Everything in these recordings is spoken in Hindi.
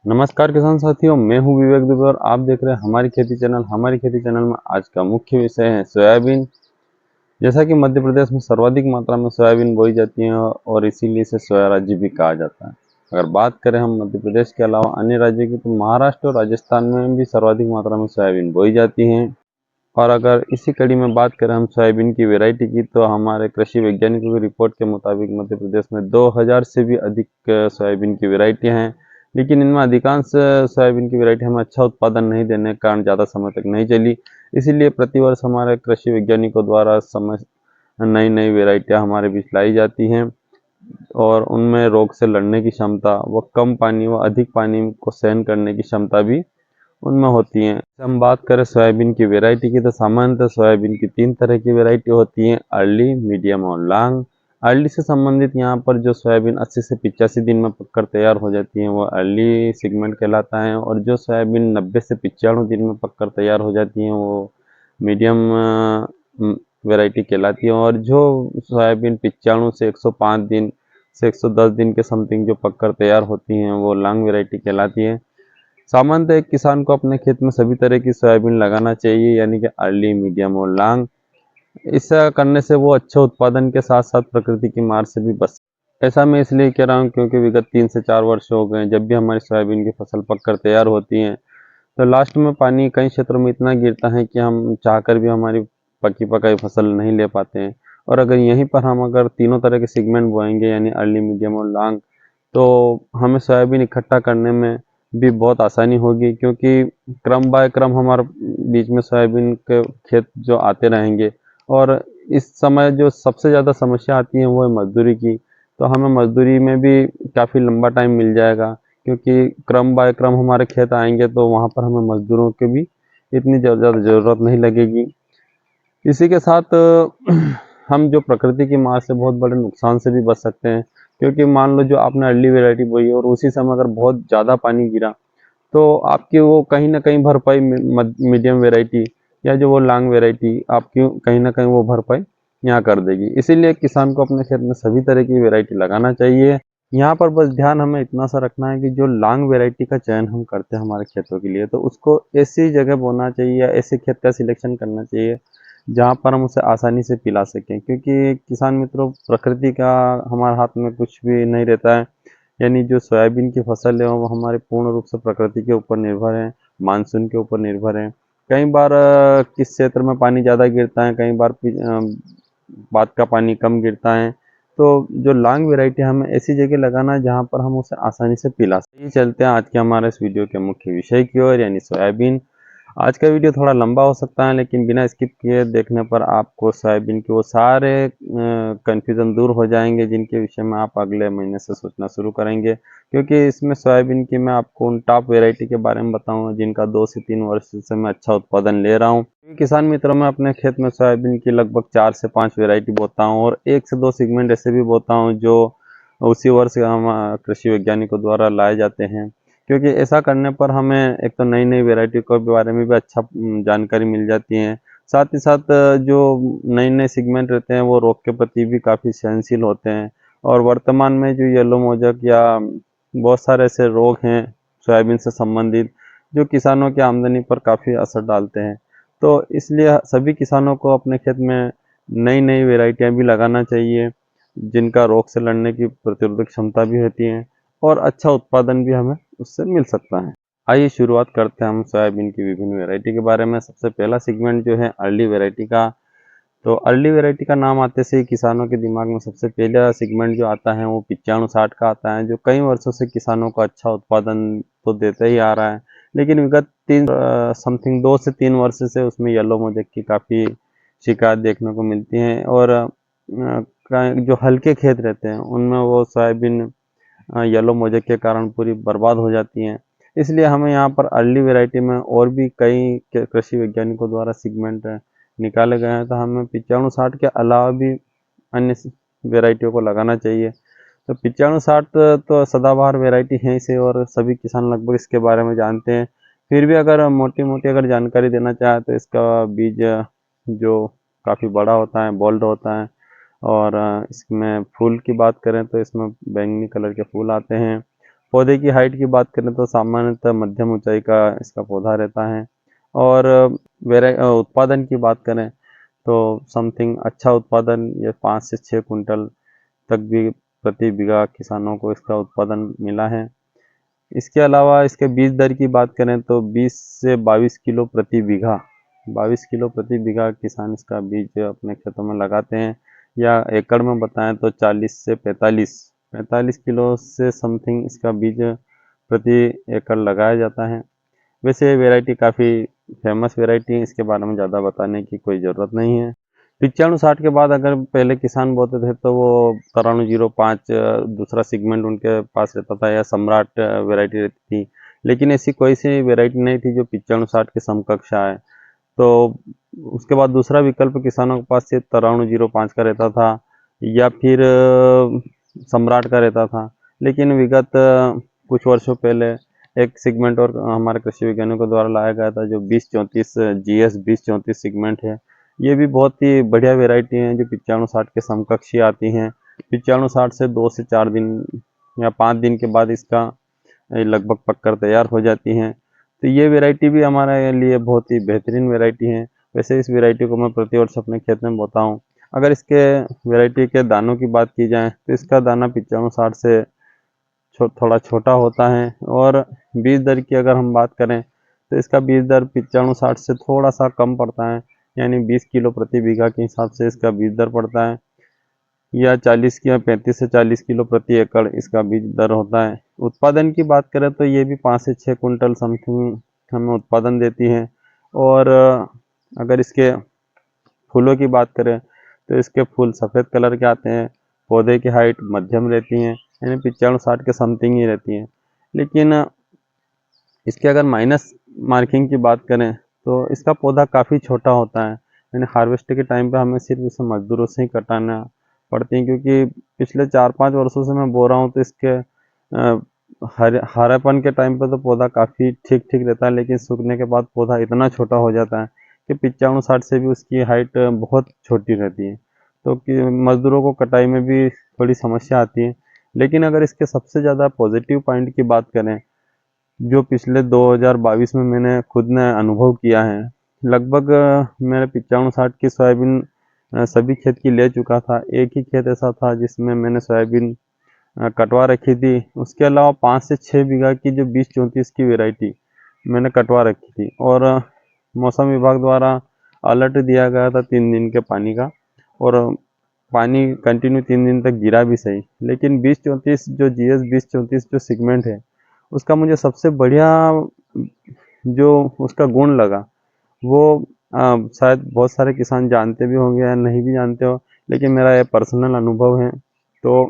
नमस्कार किसान साथियों, मैं हूं विवेक दुबे और आप देख रहे हैं हमारी खेती चैनल। हमारी खेती चैनल में आज का मुख्य विषय है सोयाबीन। जैसा कि मध्य प्रदेश में सर्वाधिक मात्रा में सोयाबीन बोई जाती है और इसीलिए इसे सोया राज्य भी कहा जाता है। अगर बात करें हम मध्य प्रदेश के अलावा अन्य राज्यों की, तो महाराष्ट्र और राजस्थान में भी सर्वाधिक मात्रा में सोयाबीन बोई जाती है। और अगर इसी कड़ी में बात करें हम सोयाबीन की वैरायटी की, तो हमारे कृषि वैज्ञानिकों की रिपोर्ट के मुताबिक मध्य प्रदेश में 2000 से भी अधिक सोयाबीन की वैरायटियाँ हैं। लेकिन इनमें अधिकांश सोयाबीन की वैरायटी हमें अच्छा उत्पादन नहीं देने के कारण ज़्यादा समय तक नहीं चली। इसीलिए प्रतिवर्ष हमारे कृषि वैज्ञानिकों द्वारा समय नई नई वैरायटियाँ हमारे बीच लाई जाती हैं और उनमें रोग से लड़ने की क्षमता व कम पानी व अधिक पानी को सहन करने की क्षमता भी उनमें होती हैं। हम बात करें सोयाबीन की वैरायटी की, तो सामान्यतः सोयाबीन की 3 तरह की वैरायटी होती हैं: अर्ली, मीडियम और लॉन्ग। अर्ली से संबंधित यहाँ पर जो सोयाबीन 80 से 85 दिन में पककर तैयार हो जाती है वो अर्ली सेगमेंट कहलाता है, और जो सोयाबीन 90 से 95 दिन में पककर तैयार हो जाती है वो मीडियम वैरायटी कहलाती है। और जो सोयाबीन 95 से 105 दिन से 110 दिन के समथिंग जो पककर तैयार होती हैं वो लॉन्ग वैरायटी कहलाती है। सामान्यतः एक किसान को अपने खेत में सभी तरह की सोयाबीन लगाना चाहिए, यानी कि अर्ली, मीडियम और लॉन्ग। ऐसा करने से वो अच्छे उत्पादन के साथ साथ प्रकृति की मार से भी बच। ऐसा मैं इसलिए कह रहा हूँ क्योंकि विगत 3 से 4 वर्ष हो गए, जब भी हमारी सोयाबीन की फसल पककर तैयार होती है तो लास्ट में पानी कई क्षेत्रों में इतना गिरता है कि हम चाहकर भी हमारी पकी पकाई फसल नहीं ले पाते हैं। और अगर यहीं पर हम अगर तीनों तरह के सेगमेंट बोएंगे, यानी अर्ली, मीडियम और लॉन्ग, तो हमें सोयाबीन इकट्ठा करने में भी बहुत आसानी होगी, क्योंकि क्रम बाय क्रम हमारे बीच में सोयाबीन के खेत जो आते रहेंगे। और इस समय जो सबसे ज़्यादा समस्या आती है वो है मजदूरी की। तो हमें मजदूरी में भी काफ़ी लंबा टाइम मिल जाएगा, क्योंकि क्रम बाय क्रम हमारे खेत आएंगे तो वहाँ पर हमें मजदूरों की भी इतनी ज़्यादा ज़रूरत नहीं लगेगी। इसी के साथ हम जो प्रकृति की मार से बहुत बड़े नुकसान से भी बच सकते हैं, क्योंकि मान लो जो आपने अर्ली वैरायटी बोई और उसी समय अगर बहुत ज़्यादा पानी गिरा तो आपकी वो कहीं न कहीं भरपाई मीडियम वैरायटी या जो वो लॉन्ग वैरायटी आपकी कहीं न कहीं वो भरपाई यहाँ कर देगी। इसीलिए किसान को अपने खेत में सभी तरह की वैरायटी लगाना चाहिए। यहाँ पर बस ध्यान हमें इतना सा रखना है कि जो लॉन्ग वैरायटी का चयन हम करते हैं हमारे खेतों के लिए, तो उसको ऐसी जगह बोना चाहिए या ऐसे खेत का सिलेक्शन करना चाहिए जहाँ पर हम उसे आसानी से पिला सकें, क्योंकि किसान मित्रों, प्रकृति का हमारे हाथ में कुछ भी नहीं रहता है। यानी जो सोयाबीन की फसल है वो हमारे पूर्ण रूप से प्रकृति के ऊपर निर्भर है, मानसून के ऊपर निर्भर है। कई बार किस क्षेत्र में पानी ज़्यादा गिरता है, कई बार बाद का पानी कम गिरता है। तो जो लॉन्ग वैरायटी हमें ऐसी जगह लगाना है जहाँ पर हम उसे आसानी से पिला सकें। चलते हैं आज के हमारे इस वीडियो के मुख्य विषय की ओर, यानी सोयाबीन। आज का वीडियो थोड़ा लंबा हो सकता है, लेकिन बिना स्किप किए देखने पर आपको सोयाबीन के वो सारे कन्फ्यूज़न दूर हो जाएंगे जिनके विषय में आप अगले महीने से सोचना शुरू करेंगे। क्योंकि इसमें सोयाबीन की मैं आपको उन टॉप वैरायटी के बारे में बताऊंगा जिनका 2 से 3 वर्ष से मैं अच्छा उत्पादन ले रहा हूँ। किसान मित्रों, मैं अपने खेत में सोयाबीन की लगभग 4 से 5 वैरायटी बोता हूँ और 1 से 2 सेगमेंट ऐसे भी बोता हूँ जो उसी वर्ष हम कृषि वैज्ञानिकों द्वारा लाए जाते हैं। क्योंकि ऐसा करने पर हमें एक तो नई नई वैरायटी के बारे में भी अच्छा जानकारी मिल जाती है। साथ ही साथ जो नए नए सेगमेंट रहते हैं वो रोग के प्रति भी काफ़ी सहनशील होते हैं। और वर्तमान में जो येलो मोजक या बहुत सारे ऐसे रोग हैं सोयाबीन से संबंधित, जो किसानों की आमदनी पर काफ़ी असर डालते हैं। तो इसलिए सभी किसानों को अपने खेत में नई नई वैरायटियाँ भी लगाना चाहिए जिनका रोग से लड़ने की प्रतिरोधक क्षमता भी होती है और अच्छा उत्पादन भी हमें उससे मिल सकता है। आइए शुरुआत करते हैं हम सोयाबीन की विभिन्न वैरायटी के बारे में। सबसे पहला सेगमेंट जो है अर्ली वैरायटी का। तो अर्ली वैरायटी का नाम आते से ही किसानों के दिमाग में सबसे पहला सेगमेंट जो आता है वो 95-60 का आता है, जो कई वर्षों से किसानों को अच्छा उत्पादन तो देता ही आ रहा है। लेकिन विगत 2 से 3 वर्ष से उसमें येलो मोजेक की काफ़ी शिकायत देखने को मिलती है। और जो हल्के खेत रहते हैं उनमें वो सोयाबीन येलो मोजेक के कारण पूरी बर्बाद हो जाती हैं। इसलिए हमें यहाँ पर अर्ली वैरायटी में और भी कई कृषि वैज्ञानिकों द्वारा सेगमेंट निकाले गए हैं, तो हमें 95-60 के अलावा भी अन्य वैरायटियों को लगाना चाहिए। तो 95-60 तो सदाबहार वैरायटी है इसे, और सभी किसान लगभग इसके बारे में जानते हैं। फिर भी अगर मोटी मोटी अगर जानकारी देना चाहे तो इसका बीज जो काफ़ी बड़ा होता है, बोल्ड होता है, और इसमें फूल की बात करें तो इसमें बैंगनी कलर के फूल आते हैं। पौधे की हाइट की बात करें तो सामान्यतः मध्यम ऊंचाई का इसका पौधा रहता है। और उत्पादन की बात करें तो समथिंग अच्छा उत्पादन ये 5 से 6 कुंटल तक भी प्रति बीघा किसानों को इसका उत्पादन मिला है। इसके अलावा इसके बीज दर की बात करें तो 20 से 22 किलो प्रति बीघा 22 किलो प्रति बीघा किसान इसका बीज अपने खेतों में लगाते हैं, या एकड़ में बताएं तो 40 से 45 किलो से समथिंग इसका बीज प्रति एकड़ लगाया जाता है। वैसे ये वैरायटी काफ़ी फेमस वैरायटी है, इसके बारे में ज़्यादा बताने की कोई ज़रूरत नहीं है। 95-60 के बाद अगर पहले किसान बोते थे तो वो 9305 दूसरा सेगमेंट उनके पास रहता था, या सम्राट वैरायटी रहती थी, लेकिन ऐसी कोई सी वैरायटी नहीं थी जो 95-60 के समकक्ष आए। तो उसके बाद दूसरा विकल्प किसानों के पास से 9305 का रहता था, या फिर सम्राट का रहता था। लेकिन विगत कुछ वर्षों पहले एक सेगमेंट और हमारे कृषि वैज्ञानिकों द्वारा लाया गया था जो 2034 GS 2034 सेगमेंट है। ये भी बहुत ही बढ़िया वैरायटी है जो 95-60 के समकक्षी आती हैं। 95-60 से 2 से 4 दिन या 5 दिन के बाद इसका लगभग पककर तैयार हो जाती हैं। तो ये वैरायटी भी हमारे लिए बहुत ही बेहतरीन वैरायटी है। वैसे इस वैरायटी को मैं प्रतिवर्ष अपने खेत में बोता हूँ। अगर इसके वैरायटी के दानों की बात की जाए तो इसका दाना 95-60 से थोड़ा छोटा होता है। और बीज दर की अगर हम बात करें तो इसका बीज दर 95-60 से थोड़ा सा कम पड़ता है, यानी 20 किलो प्रति बीघा के हिसाब से इसका बीज दर पड़ता है, या 35 से 40 किलो प्रति एकड़ इसका बीज दर होता है। उत्पादन की बात करें तो ये भी 5 से 6 कुंटल समथिंग हमें उत्पादन देती है। और अगर इसके फूलों की बात करें तो इसके फूल सफ़ेद कलर के आते हैं। पौधे की हाइट मध्यम रहती है, यानी 95-60 के समथिंग ही रहती है। लेकिन इसके अगर माइनस मार्किंग की बात करें तो इसका पौधा काफ़ी छोटा होता है, यानी हार्वेस्ट के टाइम पे हमें सिर्फ इसे मजदूरों से ही कटाना पड़ती है, क्योंकि पिछले 4-5 वर्षों से मैं बो रहा हूँ तो इसके हरेपन के टाइम पे तो पौधा काफ़ी ठीक ठीक रहता है, लेकिन सूखने के बाद पौधा इतना छोटा हो जाता है कि 95-60 से भी उसकी हाइट बहुत छोटी रहती है। तो कि मजदूरों को कटाई में भी थोड़ी समस्या आती है। लेकिन अगर इसके सबसे ज़्यादा पॉजिटिव पॉइंट की बात करें जो पिछले 2022 में मैंने खुद ने अनुभव किया है, लगभग मेरे 95-60 की सोयाबीन सभी खेत की ले चुका था। एक ही खेत ऐसा था जिसमें मैंने सोयाबीन कटवा रखी थी। उसके अलावा 5 से 6 बीघा की जो 20-34 की वैरायटी मैंने कटवा रखी थी। और मौसम विभाग द्वारा अलर्ट दिया गया था 3 दिन के पानी का, और पानी कंटिन्यू 3 दिन तक गिरा भी सही। लेकिन 20-34 जो GS 20-34 जो सेगमेंट है उसका मुझे सबसे बढ़िया जो उसका गुण लगा वो शायद बहुत सारे किसान जानते भी होंगे या नहीं भी जानते हो, लेकिन मेरा ये पर्सनल अनुभव है। तो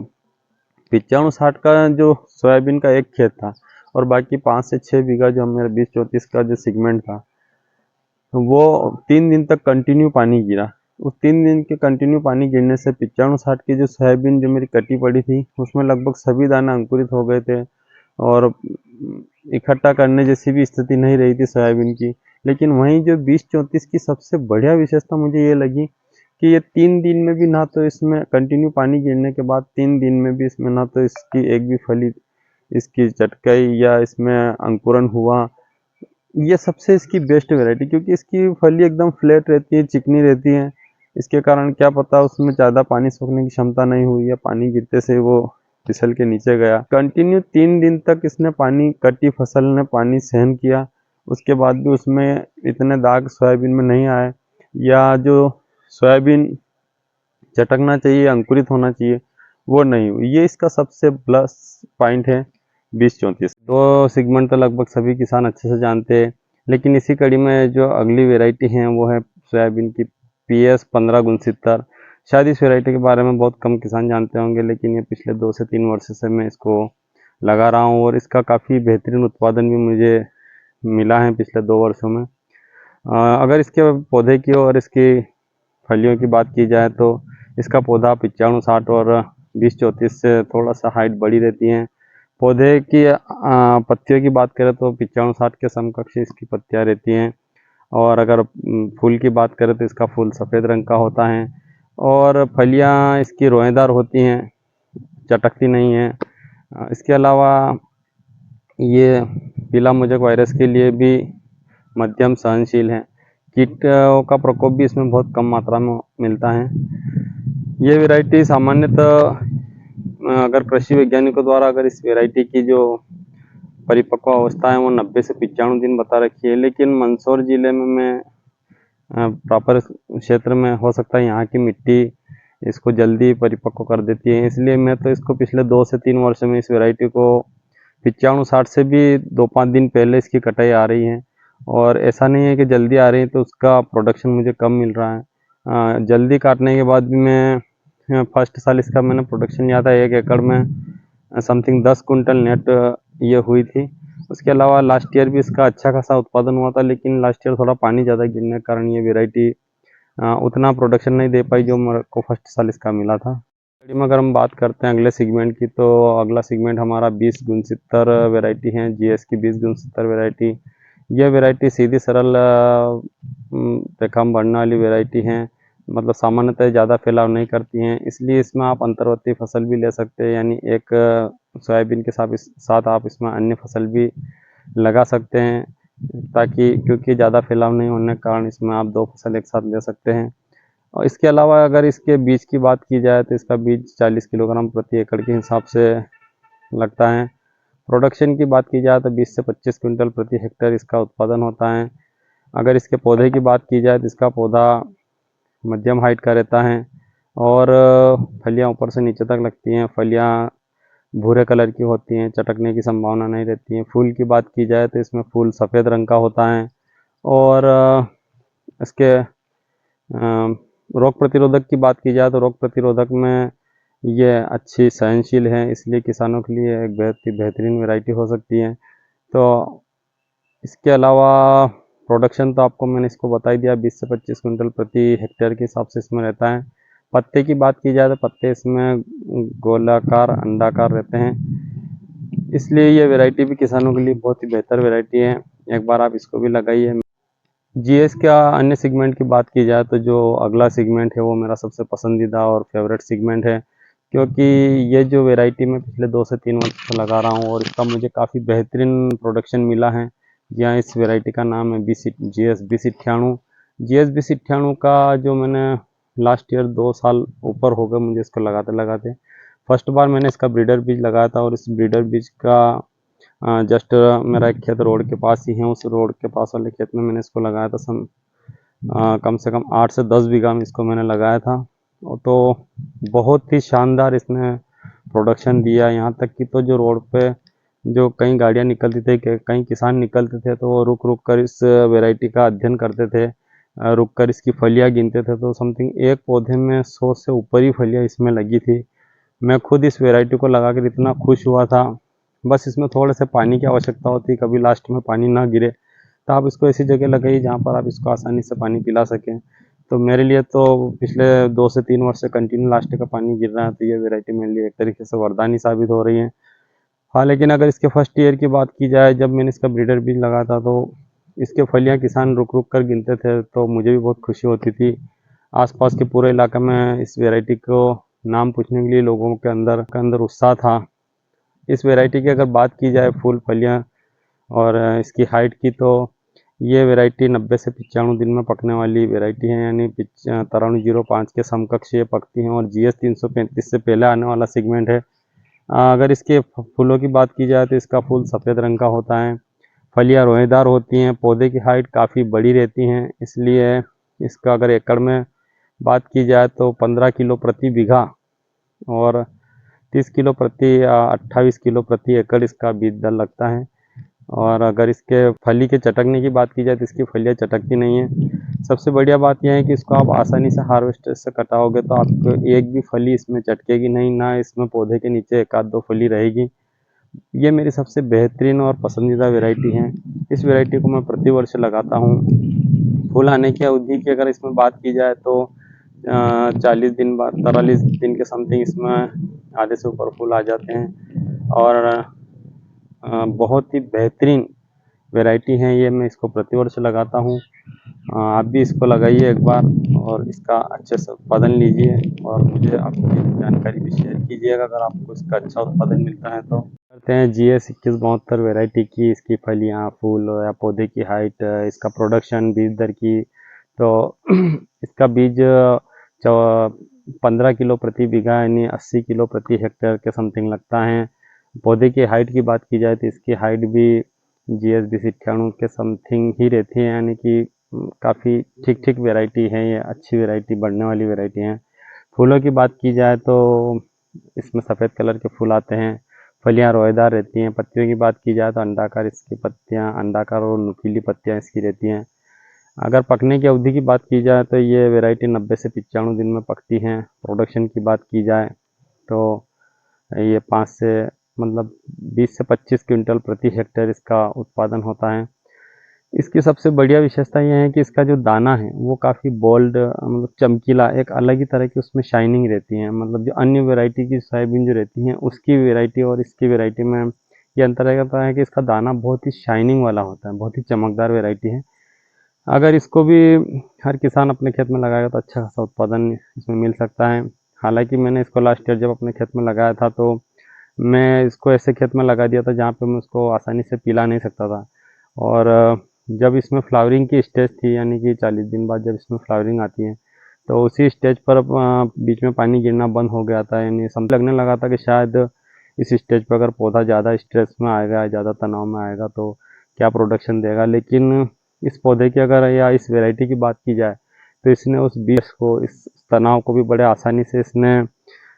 95-60 का जो सोयाबीन का एक खेत था और बाकी 5 से 6 बीघा जो मेरा 20-34 का जो सेगमेंट था, वो 3 दिन तक कंटिन्यू पानी गिरा। उस 3 दिन के कंटिन्यू पानी गिरने से 95-60 की जो सोयाबीन जो मेरी कटी पड़ी थी उसमें लगभग सभी दाने अंकुरित हो गए थे, और इकट्ठा करने जैसी भी स्थिति नहीं रही थी सोयाबीन की। लेकिन वहीं जो 20-34 की सबसे बढ़िया विशेषता मुझे ये लगी कि ये 3 दिन में भी ना तो इसमें कंटिन्यू पानी गिरने के बाद 3 दिन में भी इसमें ना तो इसकी एक भी फली इसकी चटकाई या इसमें अंकुरन हुआ। ये सबसे इसकी बेस्ट वैरायटी, क्योंकि इसकी फली एकदम फ्लैट रहती है, चिकनी रहती है। इसके कारण क्या पता उसमें ज़्यादा पानी सोखने की क्षमता नहीं हुई या पानी गिरते से वो फिसल के नीचे गया। कंटिन्यू 3 दिन तक इसने पानी कटी फसल ने पानी सहन किया, उसके बाद भी उसमें इतने दाग सोयाबीन में नहीं आए, या जो सोयाबीन चटकना चाहिए अंकुरित होना चाहिए वो नहीं हुई। ये इसका सबसे प्लस पॉइंट है 20-34। दो सेगमेंट तो लगभग सभी किसान अच्छे से जानते हैं, लेकिन इसी कड़ी में जो अगली वैरायटी है वो है सोयाबीन की PS 1569। शायद इस वैरायटी के बारे में बहुत कम किसान जानते होंगे, लेकिन ये पिछले 2 से 3 वर्ष से मैं इसको लगा रहा हूँ और इसका काफ़ी बेहतरीन उत्पादन भी मुझे मिला है पिछले 2 वर्षों में। अगर इसके पौधे की और इसकी फलियों की बात की जाए तो इसका पौधा 95-60 और 20-34 से थोड़ा सा हाइट बड़ी रहती है। पौधे की पत्तियों की बात करें तो 95-60 के समकक्ष इसकी पत्तियां रहती हैं। और अगर फूल की बात करें तो इसका फूल सफ़ेद रंग का होता है, और फलियां इसकी रोएदार होती हैं, चटकती नहीं हैं। इसके अलावा ये पीला मोज़ेक वायरस के लिए भी मध्यम सहनशील है। कीटों का प्रकोप भी इसमें बहुत कम मात्रा में मिलता है। ये वैरायटी सामान्यतः अगर कृषि वैज्ञानिकों द्वारा अगर इस वैरायटी की जो परिपक्व अवस्था है वो 90 से 95 दिन बता रखी है, लेकिन मंदसौर जिले में मैं प्रॉपर क्षेत्र में हो सकता है यहाँ की मिट्टी इसको जल्दी परिपक्व कर देती है, इसलिए मैं तो इसको पिछले 2 से 3 वर्ष में इस वैरायटी को 95-60 से भी 2-5 दिन पहले इसकी कटाई आ रही है। और ऐसा नहीं है कि जल्दी आ रही है तो उसका प्रोडक्शन मुझे कम मिल रहा है। जल्दी काटने के बाद भी मैं फर्स्ट साल इसका मैंने प्रोडक्शन लिया था 1 एकड़ में समथिंग 10 कुंटल नेट ये हुई थी। उसके अलावा लास्ट ईयर भी इसका अच्छा खासा उत्पादन हुआ था, लेकिन लास्ट ईयर थोड़ा पानी ज़्यादा गिरने के कारण ये वैरायटी उतना प्रोडक्शन नहीं दे पाई जो मेरे को फर्स्ट साल इसका मिला था। में अगर हम बात करते हैं अगले सेगमेंट की, तो अगला सेगमेंट हमारा 2069 वैरायटी है, जीएस की 2069 वैरायटी। यह वैरायटी सीधी सरल रेखा में बढ़ने वाली वैरायटी है, मतलब सामान्यतः ज़्यादा फैलाव नहीं करती हैं, इसलिए इसमें आप अंतर्वर्ती फसल भी ले सकते हैं, यानी एक सोयाबीन के साथ आप इसमें अन्य फसल भी लगा सकते हैं, ताकि क्योंकि ज़्यादा फैलाव नहीं होने के कारण इसमें आप 2 फसल एक साथ ले सकते हैं। और इसके अलावा अगर इसके बीज की बात की जाए तो इसका बीज 40 किलोग्राम प्रति एकड़ के हिसाब से लगता है। प्रोडक्शन की बात की जाए तो 20 से 25 क्विंटल प्रति हेक्टेयर इसका उत्पादन होता है। अगर इसके पौधे की बात की जाए तो इसका पौधा मध्यम हाइट का रहता है और फलियां ऊपर से नीचे तक लगती हैं। फलियां भूरे कलर की होती हैं, चटकने की संभावना नहीं रहती है। फूल की बात की जाए तो इसमें फूल सफ़ेद रंग का होता है और इसके रोग प्रतिरोधक की बात की जाए तो रोग प्रतिरोधक में ये अच्छी सहनशील है, इसलिए किसानों के लिए एक बेहतरीन वैरायटी हो सकती है। तो इसके अलावा प्रोडक्शन तो आपको मैंने इसको बता ही दिया, 20 से 25 कुंटल प्रति हेक्टेयर के हिसाब से इसमें रहता है। पत्ते की बात की जाए तो पत्ते इसमें गोलाकार अंडाकार रहते हैं, इसलिए ये वैरायटी भी किसानों के लिए बहुत ही बेहतर वैरायटी है। एक बार आप इसको भी लगाइए। जीएस का अन्य सेगमेंट की बात की जाए तो जो अगला सेगमेंट है वो मेरा सबसे पसंदीदा और फेवरेट सेगमेंट है, क्योंकि ये जो वैरायटी मैं पिछले 2 से 3 वर्ष से लगा रहा हूँ और इसका मुझे काफ़ी बेहतरीन प्रोडक्शन मिला है। यहाँ इस वैरायटी का नाम है जीएस 2098। जीएस 2098 का जो मैंने लास्ट ईयर 2 साल ऊपर हो गए मुझे इसको लगाते लगाते। फर्स्ट बार मैंने इसका ब्रीडर बीज लगाया था और इस ब्रीडर बीज का जस्ट मेरा एक खेत रोड के पास ही है, उस रोड के पास वाले खेत में मैंने इसको लगाया था। कम से कम 8 से 10 बीघा में इसको मैंने लगाया था, तो बहुत ही शानदार इसने प्रोडक्शन दिया। यहाँ तक कि तो जो रोड पे जो कई गाड़ियाँ निकलती थी, कई किसान निकलते थे, तो वो रुक रुक कर इस वैरायटी का अध्ययन करते थे, रुक कर इसकी फलियाँ गिनते थे। तो समथिंग एक पौधे में 100 से ऊपर ही फलियाँ इसमें लगी थी। मैं खुद इस वैरायटी को लगा कर इतना खुश हुआ था। बस इसमें थोड़े से पानी की आवश्यकता होती है, कभी लास्ट में पानी ना गिरे तो आप इसको ऐसी जगह लगाइए जहाँ पर आप इसको आसानी से पानी पिला सकें। तो मेरे लिए तो पिछले 2 से 3 वर्ष से कंटिन्यू लास्ट का पानी गिर रहा है, तो ये वैरायटी मेरे लिए एक तरीके से वरदान ही साबित हो रही है। हाँ, लेकिन अगर इसके फर्स्ट ईयर की बात की जाए, जब मैंने इसका ब्रीडर बीज लगा था तो इसके फलियाँ किसान रुक रुक कर गिनते थे, तो मुझे भी बहुत खुशी होती थी। आसपास के पूरे इलाके में इस वैरायटी को नाम पूछने के लिए लोगों के अंदर उत्साह था। इस वैरायटी की अगर बात की जाए फूल फलियाँ और इसकी हाइट की, तो ये वैरायटी 90 से 95 दिन में पकने वाली वैरायटी है, यानी 5305 के समकक्ष ये पकती हैं और जीएस 335 से पहले आने वाला सेगमेंट है। अगर इसके फूलों की बात की जाए तो इसका फूल सफ़ेद रंग का होता है, फलियाँ रोएदार होती हैं, पौधे की हाइट काफ़ी बड़ी रहती हैं, इसलिए इसका अगर एकड़ में बात की जाए तो 15 किलो प्रति बीघा और 30 किलो प्रति 28 किलो प्रति एकड़ इसका बीज दर लगता है। और अगर इसके फली के चटकने की बात की जाए तो इसकी फलियाँ चटकती नहीं हैं। सबसे बढ़िया बात यह है कि इसको आप आसानी से हार्वेस्टर से कटाओगे तो आपको एक भी फली इसमें चटकेगी नहीं, ना इसमें पौधे के नीचे 1-2 फली रहेगी। ये मेरी सबसे बेहतरीन और पसंदीदा वैरायटी है। इस वैरायटी को मैं प्रति वर्ष लगाता हूँ। फूल आने की अवधि की अगर इसमें बात की जाए तो 40 दिन बाद 43 दिन के समथिंग इसमें आधे से ऊपर फूल आ जाते हैं और बहुत ही बेहतरीन वैरायटी है ये। मैं इसको प्रतिवर्ष लगाता हूँ। आप भी इसको लगाइए एक बार और इसका अच्छे से उत्पादन लीजिए और मुझे अपनी जानकारी भी शेयर कीजिएगा अगर आपको इसका अच्छा उत्पादन मिलता है तो। करते हैं GS 2172 वैरायटी की, इसकी फलियां, फूल या पौधे की हाइट, इसका प्रोडक्शन, बीज दर की। तो इसका बीज 15 किलो प्रति बीघा यानी 80 किलो प्रति हेक्टेयर के समथिंग लगता है। पौधे की हाइट की बात की जाए तो इसकी हाइट भी GS 2091 के समथिंग ही रहती है, यानी कि काफ़ी ठीक ठीक वैरायटी है ये, अच्छी वैरायटी, बढ़ने वाली वैरायटी है। फूलों की बात की जाए तो इसमें सफ़ेद कलर के फूल आते हैं, फलियां रोएदार रहती हैं। पत्तियों की बात की जाए तो अंडाकार इसकी पत्तियां, अंडाकार और नुकीली पत्तियां इसकी रहती हैं। अगर पकने की अवधि की बात की जाए तो ये वैरायटी 90 से 95 दिन में पकती हैं। प्रोडक्शन की बात की जाए तो ये 5 से मतलब 20 से 25 क्विंटल प्रति हेक्टेयर इसका उत्पादन होता है। इसकी सबसे बढ़िया विशेषता ये है कि इसका जो दाना है वो काफ़ी बोल्ड, मतलब चमकीला, एक अलग ही तरह की उसमें शाइनिंग रहती है। मतलब जो अन्य वैरायटी की सोयाबीन जो रहती हैं उसकी वैरायटी और इसकी वैरायटी में ये अंतर रहता है कि इसका दाना बहुत ही शाइनिंग वाला होता है, बहुत ही चमकदार वैरायटी है। अगर इसको भी हर किसान अपने खेत में लगाएगा तो अच्छा खासा उत्पादन इसमें मिल सकता है। हालांकि मैंने इसको लास्ट ईयर जब अपने खेत में लगाया था तो मैं इसको ऐसे खेत में लगा दिया था जहाँ पे मैं उसको आसानी से पिला नहीं सकता था। और जब इसमें फ्लावरिंग की स्टेज थी, यानी कि 40 दिन बाद जब इसमें फ्लावरिंग आती है, तो उसी स्टेज पर बीच में पानी गिरना बंद हो गया था। यानी समझ लगने लगा था कि शायद इस स्टेज पर अगर पौधा ज़्यादा स्ट्रेस में आएगा, ज़्यादा तनाव में आएगा तो क्या प्रोडक्शन देगा। लेकिन इस पौधे की अगर या इस वैरायटी की बात की जाए तो इसने उस बीज को, इस तनाव को भी बड़े आसानी से इसने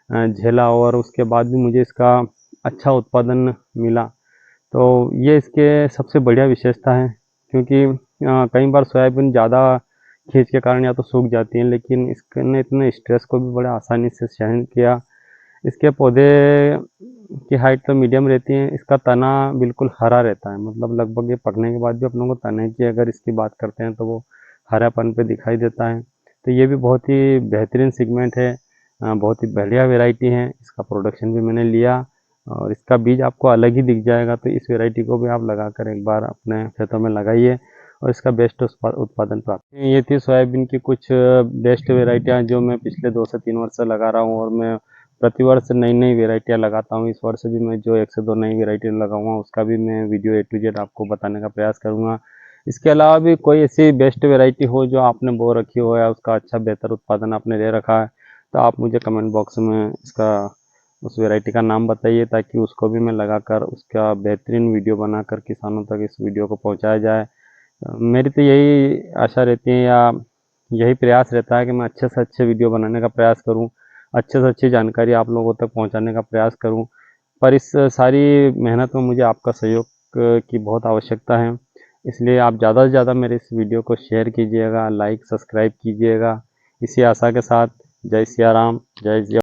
झेला और उसके बाद भी मुझे इसका अच्छा उत्पादन मिला। तो ये इसके सबसे बढ़िया विशेषता है, क्योंकि कई बार सोयाबीन ज़्यादा खींच के कारण या तो सूख जाती है, लेकिन इसने इतने स्ट्रेस को भी बड़े आसानी से सहन किया। इसके पौधे की हाइट तो मीडियम रहती है, इसका तना बिल्कुल हरा रहता है, मतलब लगभग ये पकने के बाद भी अपनों को तने की अगर इसकी बात करते हैं तो वो हरापन पे दिखाई देता है। तो ये भी बहुत ही बेहतरीन सेगमेंट है, बहुत ही बढ़िया वैरायटी है। इसका प्रोडक्शन भी मैंने लिया और इसका बीज आपको अलग ही दिख जाएगा। तो इस वैरायटी को भी आप लगाकर एक बार अपने खेतों में लगाइए और इसका बेस्ट उत्पादन प्राप्त। ये थी सोयाबीन की कुछ बेस्ट वैरायटियाँ जो मैं पिछले 2 से 3 वर्ष से लगा रहा हूँ, और मैं प्रतिवर्ष नई नई वैरायटियाँ लगाता हूँ। इस वर्ष भी मैं जो 1 से 2 नई वैरायटी लगाऊंगा उसका भी मैं वीडियो A to Z आपको बताने का प्रयास करूँगा। इसके अलावा भी कोई ऐसी बेस्ट वैरायटी हो जो आपने बो रखी हो या उसका अच्छा बेहतर उत्पादन आपने ले रखा है, तो आप मुझे कमेंट बॉक्स में इसका, उस वैरायटी का नाम बताइए, ताकि उसको भी मैं लगाकर उसका बेहतरीन वीडियो बनाकर किसानों तक इस वीडियो को पहुंचाया जाए। मेरी तो यही आशा रहती है या यही प्रयास रहता है कि मैं अच्छे से अच्छे वीडियो बनाने का प्रयास करूं, अच्छे से अच्छी जानकारी आप लोगों तक पहुंचाने का प्रयास करूं। पर इस सारी मेहनत में मुझे आपका सहयोग की बहुत आवश्यकता है। इसलिए आप ज़्यादा से ज़्यादा मेरे इस वीडियो को शेयर कीजिएगा, लाइक सब्सक्राइब कीजिएगा। इसी आशा के साथ जय सिया राम, जय